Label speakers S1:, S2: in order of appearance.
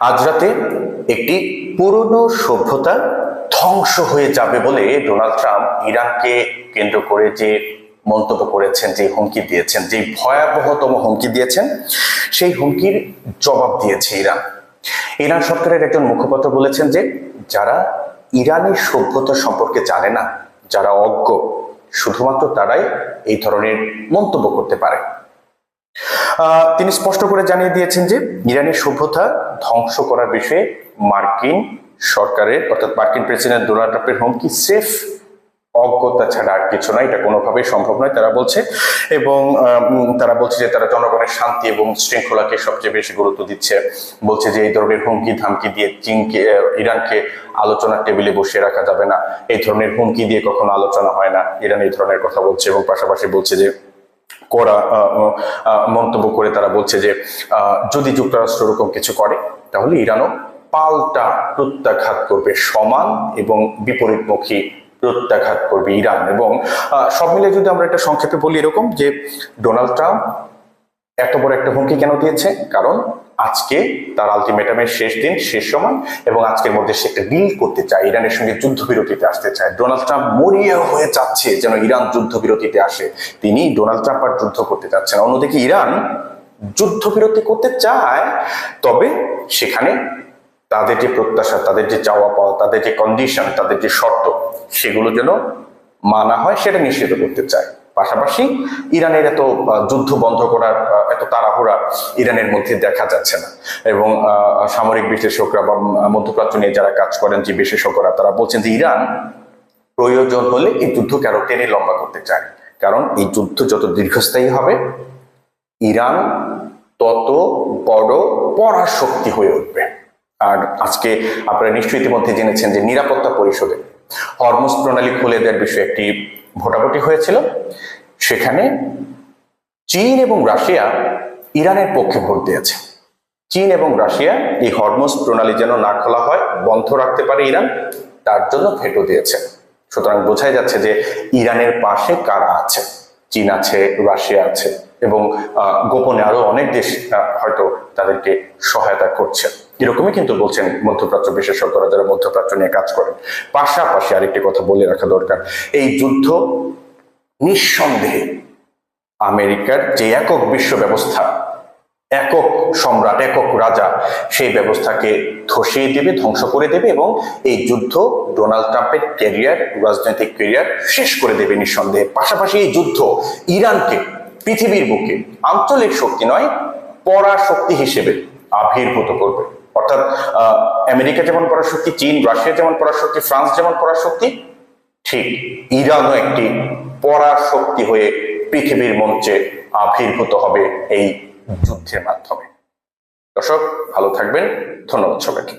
S1: আজ রাতে একটি পুরনো সভ্যতা ধ্বংস হয়ে যাবে বলে ডোনাল্ড ট্রাম্প ইরানকে কেন্দ্র করে যে মন্তব্য করেছেন, যে হুমকি দিয়েছেন, যে ভয়াবহতম হুমকি দিয়েছেন, সেই হুমকির জবাব দিয়েছে ইরান। ইরান সরকারের একজন মুখপাত্র বলেছেন যে যারা ইরানের সভ্যতা সম্পর্কে জানে না, যারা অজ্ঞ, শুধুমাত্র তারাই এই ধরনের মন্তব্য করতে পারে। তিনি স্পষ্ট করে জানিয়ে দিয়েছেন যে ইরানের সভ্যতা ধ্বংস করার বিষয়ে মার্কিন সরকারের অর্থাৎ মার্কিন প্রেসিডেন্ট ডোনাল্ড ট্রাম্পের হুমকি সেফ অজ্ঞতা ছাড়া আর কিছু নয়, এটা কোনোভাবেই সম্ভব নয় তারা বলছে। এবং তারা বলছে যে তারা জনগণের শান্তি এবং শৃঙ্খলাকে সবচেয়ে বেশি গুরুত্ব দিচ্ছে। বলছে যে এই ধরনের হুমকি ধামকি দিয়ে ইরানকে আলোচনার টেবিলে বসিয়ে রাখা যাবে না, এই ধরনের হুমকি দিয়ে কখনো আলোচনা হয় না, ইরান এই ধরনের কথা বলছে। এবং পাশাপাশি বলছে যে কড়া মন্তব্য করে তারা বলছে যে যদি যুক্তরাষ্ট্র এরকম কিছু করে তাহলে ইরানও পাল্টা প্রত্যাঘাত করবে, সমান এবং বিপরীতমুখী প্রত্যাঘাত করবে ইরান। এবং সব মিলে যদি আমরা একটা সংক্ষেপে বলি এরকম যে ডোনাল্ড ট্রাম্প এত বড় একটা হুমকি কেন দিয়েছে, কারণ আজকে তার আলটিমেটামের শেষ দিন, শেষ সময়, এবং আজকের মধ্যে সে একটা ডিল করতে চায়, ইরানের সঙ্গে যুদ্ধবিরতিতে আসতে চায়। ডোনাল্ড ট্রাম্প মরিয়া হয়ে চাচ্ছে যেন ইরান যুদ্ধবিরতিতে আসে। তিনি ডোনাল্ড ট্রাম্প আর যুদ্ধ করতে চাচ্ছেন। অন্যদিকে ইরান যুদ্ধবিরতি করতে চায়, তবে সেখানে তাদের যে প্রত্যাশা, তাদের যে চাওয়া পাওয়া, তাদের যে কন্ডিশন, তাদের যে শর্ত, সেগুলো যেন মানা হয় সেটা নিশ্চিত করতে চায়। পাশাপাশি ইরানের এত যুদ্ধ বন্ধ করার এত তাড়াহুড়া ইরানের মধ্যে দেখা যাচ্ছে না। এবং সামরিক বিশ্লেষকরা বা মধ্যপ্রাচ্য নিয়ে যারা কাজ করেন, যে বিশেষজ্ঞরা, তারা বলছেন যে ইরান প্রয়োজন হলে এই যুদ্ধকে আরো টেনে লম্বা করতে চায়। কারণ এই যুদ্ধ যত দীর্ঘস্থায়ী হবে, ইরান তত বড় পরাশক্তি হয়ে উঠবে। আর আজকে আপনারা নিশ্চয়ই ইতিমধ্যে জেনেছেন যে নিরাপত্তা পরিষদে হরমুজ প্রণালী খুলে দেওয়ার বিষয়ে একটি ভোটাভুটি হয়েছিল। সেখানে চীন এবং রাশিয়া ইরানের পক্ষে ভোট দিয়েছে। চীন এবং রাশিয়া এই হরমুজ প্রণালী যেন না খোলা হয়, বন্ধ রাখতে পারে ইরান, তার জন্য ভেটো দিয়েছে। সুতরাং বোঝাই যাচ্ছে যে ইরানের পাশে কারা আছে, চীন আছে, রাশিয়া আছে, এবং গোপনে আরো অনেক দেশ হয়তো তাদেরকে সহায়তা করছে। এরকমই কিন্তু বলছেন মধ্যপ্রাচ্য বিশেষজ্ঞরা, যারা মধ্যপ্রাচ্য নিয়ে কাজ করেন। পাশাপাশি আরেকটি কথা বলে রাখা দরকার, এই যুদ্ধ নিঃসন্দেহে আমেরিকার যে একক বিশ্ব ব্যবস্থা, একক সম্রাট, একক রাজা, সেই ব্যবস্থাকে ধসিয়ে দেবে, ধ্বংস করে দেবে। এবং এই যুদ্ধ ডোনাল্ড ট্রাম্পের ক্যারিয়ার, রাজনৈতিক ক্যারিয়ার শেষ করে দেবে নিঃসন্দেহে। পাশাপাশি এই যুদ্ধ ইরানকে পৃথিবীর বুকে আঞ্চলিক শক্তি নয়, পরাশক্তি হিসেবে আবির্ভূত করবে। অর্থাৎ আমেরিকা যেমন পরাশক্তি, চীন, রাশিয়া যেমন পরাশক্তি, ফ্রান্স যেমন পরাশক্তি, ঠিক ইরানও একটি পরাশক্তি হয়ে পৃথিবীর মঞ্চে আবির্ভূত হবে এই যুদ্ধের মাধ্যমে। দর্শক, ভালো থাকবেন। ধন্যবাদ সবাইকে।